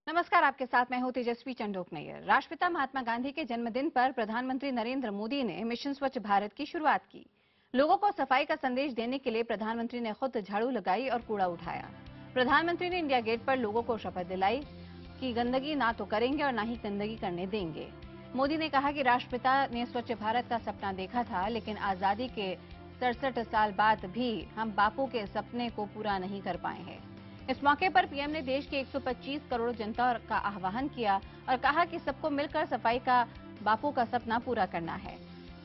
नमस्कार, आपके साथ मैं हूं तेजस्वी चंडोक नैयर। राष्ट्रपिता महात्मा गांधी के जन्मदिन पर प्रधानमंत्री नरेंद्र मोदी ने मिशन स्वच्छ भारत की शुरुआत की। लोगों को सफाई का संदेश देने के लिए प्रधानमंत्री ने खुद झाड़ू लगाई और कूड़ा उठाया। प्रधानमंत्री ने इंडिया गेट पर लोगों को शपथ दिलाई कि गंदगी ना तो करेंगे और ना ही गंदगी करने देंगे। मोदी ने कहा कि राष्ट्रपिता ने स्वच्छ भारत का सपना देखा था, लेकिन आजादी के 67 साल बाद भी हम बापू के सपने को पूरा नहीं कर पाए हैं। इस मौके पर पीएम ने देश के 125 करोड़ जनता का आह्वान किया और कहा कि सबको मिलकर सफाई का बापू का सपना पूरा करना है।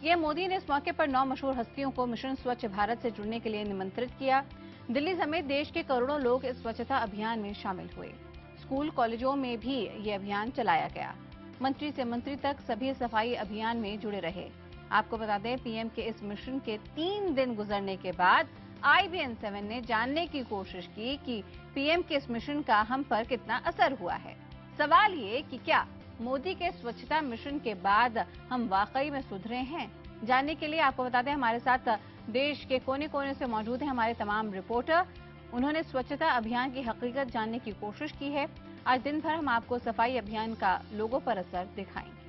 पीएम मोदी ने इस मौके पर 9 मशहूर हस्तियों को मिशन स्वच्छ भारत से जुड़ने के लिए निमंत्रित किया। दिल्ली समेत देश के करोड़ों लोग इस स्वच्छता अभियान में शामिल हुए। स्कूल कॉलेजों में भी ये अभियान चलाया गया। मंत्री से मंत्री तक सभी सफाई अभियान में जुड़े रहे। आपको बता दें, पीएम के इस मिशन के 3 दिन गुजरने के बाद IBN 7 ने जानने की कोशिश की कि पीएम के इस मिशन का हम पर कितना असर हुआ है। सवाल ये कि क्या मोदी के स्वच्छता मिशन के बाद हम वाकई में सुधरे हैं? जानने के लिए आपको बता दें, हमारे साथ देश के कोने कोने से मौजूद हैं हमारे तमाम रिपोर्टर। उन्होंने स्वच्छता अभियान की हकीकत जानने की कोशिश की है। आज दिन भर हम आपको सफाई अभियान का लोगों पर असर दिखाएंगे।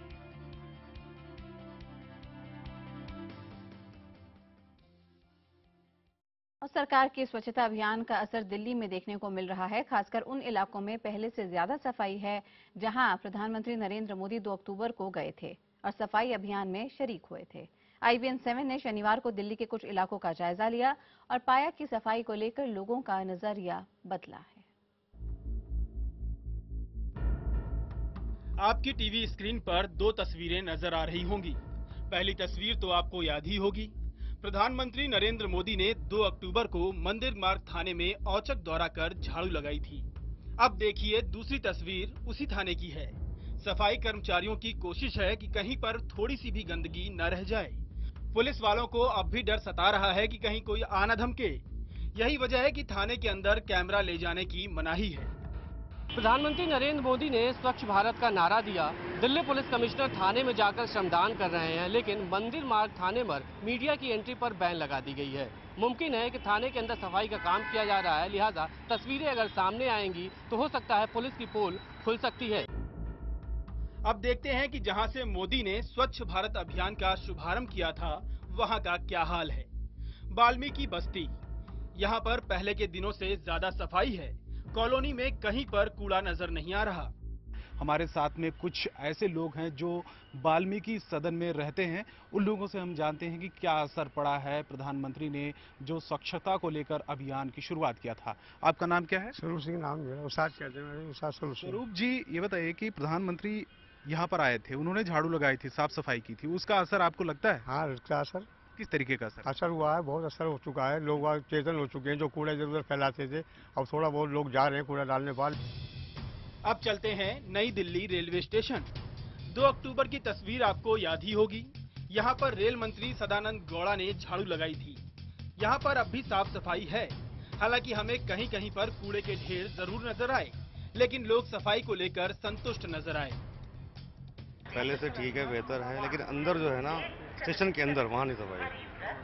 और सरकार के स्वच्छता अभियान का असर दिल्ली में देखने को मिल रहा है। खासकर उन इलाकों में पहले से ज्यादा सफाई है जहां प्रधानमंत्री नरेंद्र मोदी 2 अक्टूबर को गए थे और सफाई अभियान में शरीक हुए थे। IBN 7 ने शनिवार को दिल्ली के कुछ इलाकों का जायजा लिया और पाया कि सफाई को लेकर लोगों का नजरिया बदला है। आपकी टीवी स्क्रीन पर 2 तस्वीरें नजर आ रही होंगी। पहली तस्वीर तो आपको याद ही होगी। प्रधानमंत्री नरेंद्र मोदी ने 2 अक्टूबर को मंदिर मार्ग थाने में औचक दौरा कर झाड़ू लगाई थी। अब देखिए दूसरी तस्वीर उसी थाने की है। सफाई कर्मचारियों की कोशिश है कि कहीं पर थोड़ी सी भी गंदगी न रह जाए। पुलिस वालों को अब भी डर सता रहा है कि कहीं कोई आ न धमके। यही वजह है कि थाने के अंदर कैमरा ले जाने की मनाही है। प्रधानमंत्री नरेंद्र मोदी ने स्वच्छ भारत का नारा दिया। दिल्ली पुलिस कमिश्नर थाने में जाकर श्रमदान कर रहे हैं, लेकिन मंदिर मार्ग थाने पर मीडिया की एंट्री पर बैन लगा दी गई है। मुमकिन है कि थाने के अंदर सफाई का काम किया जा रहा है, लिहाजा तस्वीरें अगर सामने आएंगी तो हो सकता है पुलिस की पोल खुल सकती है। अब देखते हैं कि जहां से मोदी ने स्वच्छ भारत अभियान का शुभारंभ किया था, वहां का क्या हाल है। वाल्मीकि बस्ती, यहां पर पहले के दिनों से ज्यादा सफाई है। कॉलोनी में कहीं पर कूड़ा नजर नहीं आ रहा। हमारे साथ में कुछ ऐसे लोग हैं जो वाल्मीकि सदन में रहते हैं। उन लोगों से हम जानते हैं कि क्या असर पड़ा है प्रधानमंत्री ने जो स्वच्छता को लेकर अभियान की शुरुआत किया था। आपका नाम क्या है? स्वरूप सिंह नाम मेरा। उषा कहते हैं मेरे, उषा स्वरूप सिंह। स्वरूप जी, ये बताइए कि प्रधानमंत्री यहाँ पर आए थे, उन्होंने झाड़ू लगाई थी, साफ सफाई की थी, उसका असर आपको लगता है? हाँ, उसका असर, किस तरीके का असर? असर हुआ है, बहुत असर हो चुका है। लोग आज चेतन हो चुके हैं। जो कूड़ा इधर उधर फैलाते थे, अब थोड़ा बहुत लोग जा रहे हैं कूड़ा डालने पर। अब चलते हैं नई दिल्ली रेलवे स्टेशन। 2 अक्टूबर की तस्वीर आपको याद ही होगी। यहाँ पर रेल मंत्री सदानंद गौड़ा ने झाड़ू लगाई थी। यहाँ पर अब भी साफ सफाई है। हालांकि हमें कहीं कहीं पर कूड़े के ढेर जरूर नजर आए, लेकिन लोग सफाई को लेकर संतुष्ट नजर आए। पहले से ठीक है, बेहतर है, लेकिन अंदर जो है ना, स्टेशन के अंदर वहाँ नहीं सफाई,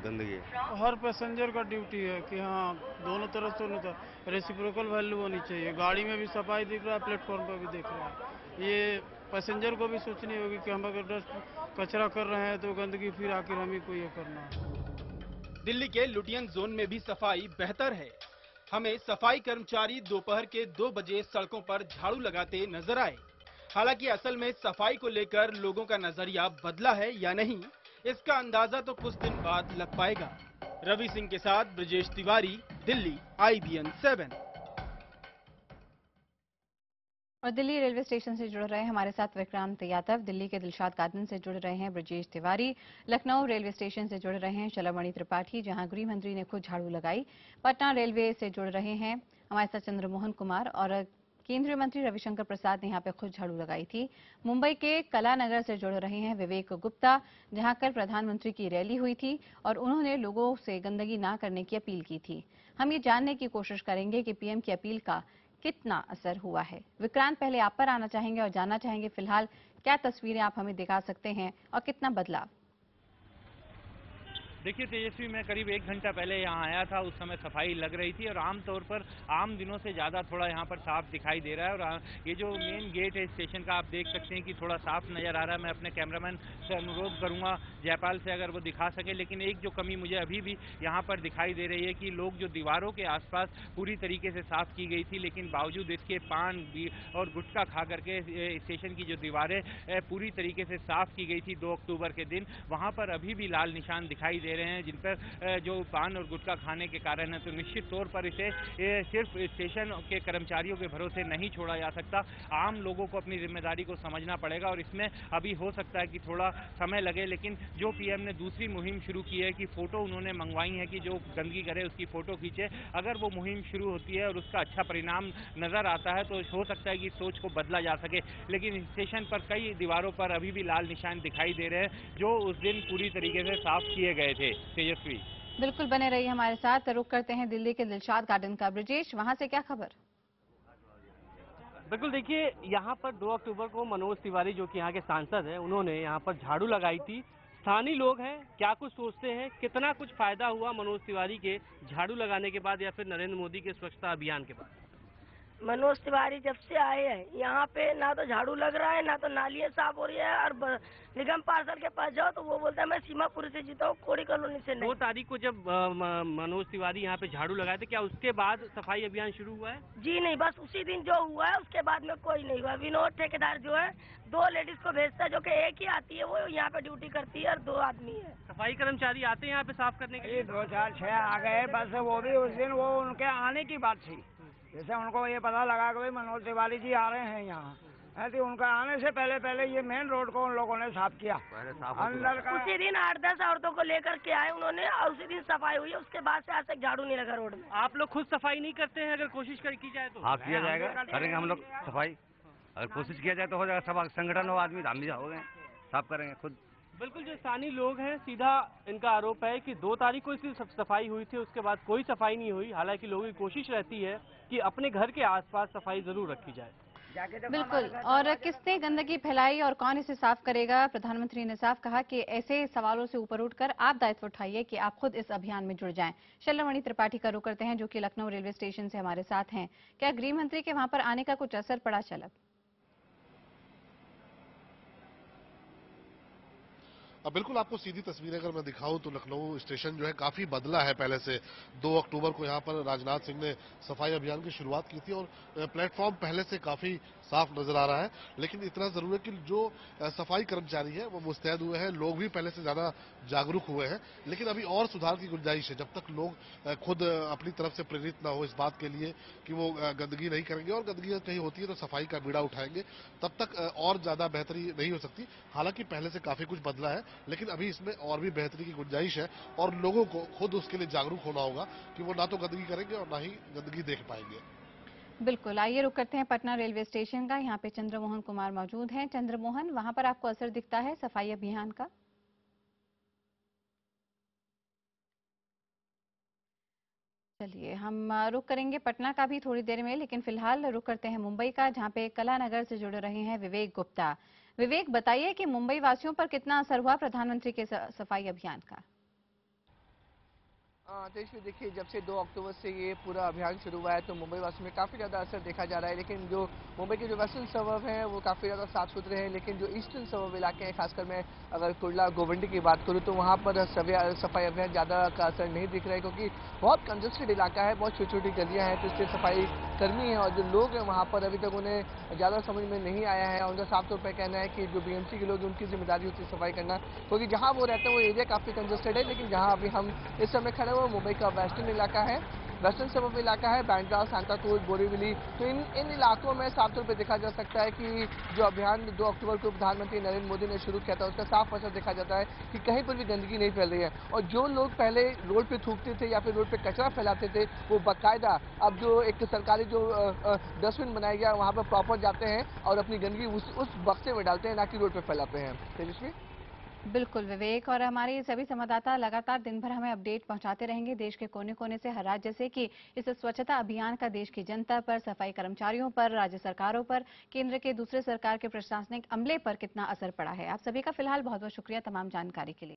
गंदगी है। हर पैसेंजर का ड्यूटी है कि हाँ, दोनों तरफ से रेसिप्रोकल वैल्यू होनी चाहिए। गाड़ी में भी सफाई दिख रहा है, प्लेटफॉर्म पर भी दिख रहा है। ये पैसेंजर को भी सोचनी होगी कि हम अगर डस्ट कचरा कर रहे हैं तो गंदगी फिर आखिर हम ही को ये करना है। दिल्ली के लुटियन जोन में भी सफाई बेहतर है। हमें सफाई कर्मचारी दोपहर के 2 बजे सड़कों पर झाड़ू लगाते नजर आए। हालांकि असल में सफाई को लेकर लोगों का नजरिया बदला है या नहीं, इसका अंदाजा तो कुछ दिन बाद लग पाएगा। रवि सिंह के साथ ब्रजेश तिवारी, दिल्ली, IBN 7। और दिल्ली रेलवे स्टेशन से जुड़ रहे हैं हमारे साथ विक्रांत यादव, दिल्ली के दिलशाद गार्डन से जुड़ रहे हैं ब्रजेश तिवारी, लखनऊ रेलवे स्टेशन से जुड़ रहे हैं शलमणि त्रिपाठी, जहां गृह मंत्री ने खुद झाड़ू लगाई, पटना रेलवे से जुड़ रहे हैं हमारे साथ चंद्रमोहन कुमार और केंद्रीय मंत्री रविशंकर प्रसाद ने यहाँ पे खुद झाड़ू लगाई थी। मुंबई के कलानगर से जुड़ रहे हैं विवेक गुप्ता, जहां कल प्रधानमंत्री की रैली हुई थी और उन्होंने लोगों से गंदगी ना करने की अपील की थी। हम ये जानने की कोशिश करेंगे कि पीएम की अपील का कितना असर हुआ है। विक्रांत, पहले आप पर आना चाहेंगे और जानना चाहेंगे फिलहाल क्या तस्वीरें आप हमें दिखा सकते हैं और कितना बदलाव? देखिए तेजस्वी, मैं करीब 1 घंटा पहले यहाँ आया था, उस समय सफाई लग रही थी और आमतौर पर आम दिनों से ज़्यादा थोड़ा यहाँ पर साफ दिखाई दे रहा है। और ये जो मेन गेट है स्टेशन का, आप देख सकते हैं कि थोड़ा साफ नज़र आ रहा है। मैं अपने कैमरामैन से अनुरोध करूँगा जयपाल से, अगर वो दिखा सके। लेकिन एक जो कमी मुझे अभी भी यहाँ पर दिखाई दे रही है कि लोग जो दीवारों के आसपास पूरी तरीके से साफ की गई थी, लेकिन बावजूद इसके पान और गुटखा खा करके स्टेशन की जो दीवारें पूरी तरीके से साफ की गई थी 2 अक्टूबर के दिन, वहाँ पर अभी भी लाल निशान दिखाई दे रहे हैं, जिन पर जो पान और गुटखा खाने के कारण है। तो निश्चित तौर पर इसे सिर्फ स्टेशन के कर्मचारियों के भरोसे नहीं छोड़ा जा सकता। आम लोगों को अपनी जिम्मेदारी को समझना पड़ेगा और इसमें अभी हो सकता है कि थोड़ा समय लगे। लेकिन जो पीएम ने दूसरी मुहिम शुरू की है कि फोटो उन्होंने मंगवाई है कि जो गंदगी करे उसकी फोटो खींचे, अगर वो मुहिम शुरू होती है और उसका अच्छा परिणाम नजर आता है तो हो सकता है कि सोच को बदला जा सके। लेकिन स्टेशन पर कई दीवारों पर अभी भी लाल निशान दिखाई दे रहे हैं जो उस दिन पूरी तरीके से साफ किए गए थे। तेजस्वी, बिल्कुल बने रहिए हमारे साथ। रुक करते हैं दिल्ली के दिलशाद गार्डन का। ब्रिजेश, वहां से क्या खबर? बिल्कुल, देखिए यहाँ पर 2 अक्टूबर को मनोज तिवारी जो कि यहाँ के सांसद हैं, उन्होंने यहाँ पर झाड़ू लगाई थी। स्थानीय लोग हैं, क्या कुछ सोचते हैं, कितना कुछ फायदा हुआ मनोज तिवारी के झाड़ू लगाने के बाद या फिर नरेंद्र मोदी के स्वच्छता अभियान के बाद? मनोज तिवारी जब से आए हैं यहाँ पे ना तो झाड़ू लग रहा है, ना तो नालियाँ साफ हो रही है। और निगम पार्षद के पास जाओ तो वो बोलता है मैं सीमापुरी से जीता हूँ, कोड़ी कॉलोनी से नहीं। 2 तारीख को जब मनोज तिवारी यहाँ पे झाड़ू लगाए थे, क्या उसके बाद सफाई अभियान शुरू हुआ है? जी नहीं, बस उसी दिन जो हुआ है उसके बाद में कोई नहीं हुआ। विनोद ठेकेदार जो है 2 लेडीज को भेजता है, जो कि एक ही आती है, वो यहाँ पे ड्यूटी करती है और 2 आदमी है। सफाई कर्मचारी आते हैं यहाँ पे साफ करने के लिए? 2, 4, 6 आ गए, बस वो भी उस दिन वो उनके आने की बात थी। जैसे उनको ये पता लगा कि भाई मनोज तिवारी जी आ रहे हैं यहाँ, ऐसे उनका आने से पहले ये मेन रोड को उन लोगों ने साफ किया। अंदर का उसी दिन 8-10 औरतों को लेकर के आए उन्होंने और उसी दिन सफाई हुई। उसके बाद से आज तक झाड़ू नहीं लगा रोड में। आप लोग खुद सफाई नहीं करते हैं? अगर कोशिश की जाए तो? हाँ, किया जाएगा, करेंगे हम लोग सफाई। अगर कोशिश किया जाए तो हो जाएगा। सब संगठन हो, आदमी हम भी हो गए, साफ करेंगे खुद। बिल्कुल, जो स्थानीय लोग हैं, सीधा इनका आरोप है कि 2 तारीख को इसकी सफाई हुई थी, उसके बाद कोई सफाई नहीं हुई। हालांकि लोगों की कोशिश रहती है कि अपने घर के आसपास सफाई जरूर रखी जाए। बिल्कुल। और किसने गंदगी फैलाई और कौन इसे साफ करेगा? प्रधानमंत्री ने साफ कहा कि ऐसे सवालों से ऊपर उठकर आप दायित्व उठाइए कि आप खुद इस अभियान में जुड़ जाएं। शल्यमणि त्रिपाठी का रुख करते हैं, जो कि लखनऊ रेलवे स्टेशन से हमारे साथ हैं। क्या गृह मंत्री के वहां पर आने का कुछ असर पड़ा? चलब अब बिल्कुल आपको सीधी तस्वीरें अगर मैं दिखाऊं तो लखनऊ स्टेशन जो है काफी बदला है पहले से। 2 अक्टूबर को यहाँ पर राजनाथ सिंह ने सफाई अभियान की शुरुआत की थी और प्लेटफॉर्म पहले से काफी साफ नजर आ रहा है। लेकिन इतना जरूर है कि जो सफाई कर्मचारी है वो मुस्तैद हुए हैं, लोग भी पहले से ज्यादा जागरूक हुए हैं। लेकिन अभी और सुधार की गुंजाइश है। जब तक लोग खुद अपनी तरफ से प्रेरित ना हो इस बात के लिए कि वो गंदगी नहीं करेंगे और गंदगी कहीं होती है तो सफाई का बीड़ा उठाएंगे, तब तक और ज्यादा बेहतरी नहीं हो सकती। हालांकि पहले से काफी कुछ बदला है, लेकिन अभी इसमें और भी बेहतरी की गुंजाइश है और लोगों को खुद उसके लिए जागरूक होना होगा कि वो ना तो गंदगी करेंगे और ना ही गंदगी देख पाएंगे। बिल्कुल। आइए रुक करते हैं पटना रेलवे स्टेशन का। यहाँ पे चंद्रमोहन कुमार मौजूद हैं। चंद्रमोहन, वहां पर आपको असर दिखता है सफाई अभियान का? चलिए हम रुक करेंगे पटना का भी थोड़ी देर में, लेकिन फिलहाल रुक करते हैं मुंबई का, जहां पे कलानगर से जुड़ रहे हैं विवेक गुप्ता। विवेक, बताइए कि मुंबई वासियों पर कितना असर हुआ प्रधानमंत्री के सफाई अभियान का? देखिए, जब से 2 अक्टूबर से ये पूरा अभियान शुरू हुआ है तो मुंबई वासियों में काफ़ी ज़्यादा असर देखा जा रहा है। लेकिन जो मुंबई के जो वेस्टर्न सबर्ब हैं वो काफ़ी ज़्यादा साफ सुथरे हैं, लेकिन जो ईस्टर्न सबर्ब इलाके हैं, खासकर मैं अगर कुर्ला गोवंडी की बात करूँ तो वहाँ पर सफाई अभियान ज़्यादा का असर नहीं दिख रहा है, क्योंकि बहुत कंजस्टेड इलाका है, बहुत छोटी छोटी गलियाँ हैं। तो इससे सफाई कर्मी हैं और जो लोग हैं वहाँ पर अभी तक उन्हें ज़्यादा समझ में नहीं आया है। और उनका साफ तौर पर कहना है कि जो बीएमसी के लोग उनकी जिम्मेदारी होती है सफाई करना, क्योंकि जहाँ वो रहते हैं वो एरिया काफ़ी कंजस्टेड है। लेकिन जहाँ अभी हम इस समय खड़े हुए मुंबई का वेस्टर्न इलाका है, वेस्टर्न सबर्ब इलाका है, बैंड्रा, सांताक्रूज, बोरीवली। तो इन इलाकों में साफ तौर पर देखा जा सकता है कि जो अभियान 2 अक्टूबर को प्रधानमंत्री नरेंद्र मोदी ने शुरू किया था उसका साफ असर देखा जाता है कि कहीं पर भी गंदगी नहीं फैल रही है। और जो लोग पहले रोड पे थूकते थे या फिर रोड पे कचरा फैलाते थे, वो बाकायदा अब जो एक सरकारी जो डस्टबिन बनाया गया वहाँ पर प्रॉपर जाते हैं और अपनी गंदगी उस बक्से में डालते हैं, ना कि रोड पे फैलाते हैं। तेजस्वी। बिल्कुल विवेक, और हमारे सभी संवाददाता लगातार दिन भर हमें अपडेट पहुंचाते रहेंगे देश के कोने कोने से, हर राज्य से, कि इस स्वच्छता अभियान का देश की जनता पर, सफाई कर्मचारियों पर, राज्य सरकारों पर, केंद्र के दूसरे सरकार के प्रशासनिक अमले पर कितना असर पड़ा है। आप सभी का फिलहाल बहुत बहुत शुक्रिया तमाम जानकारी के लिए।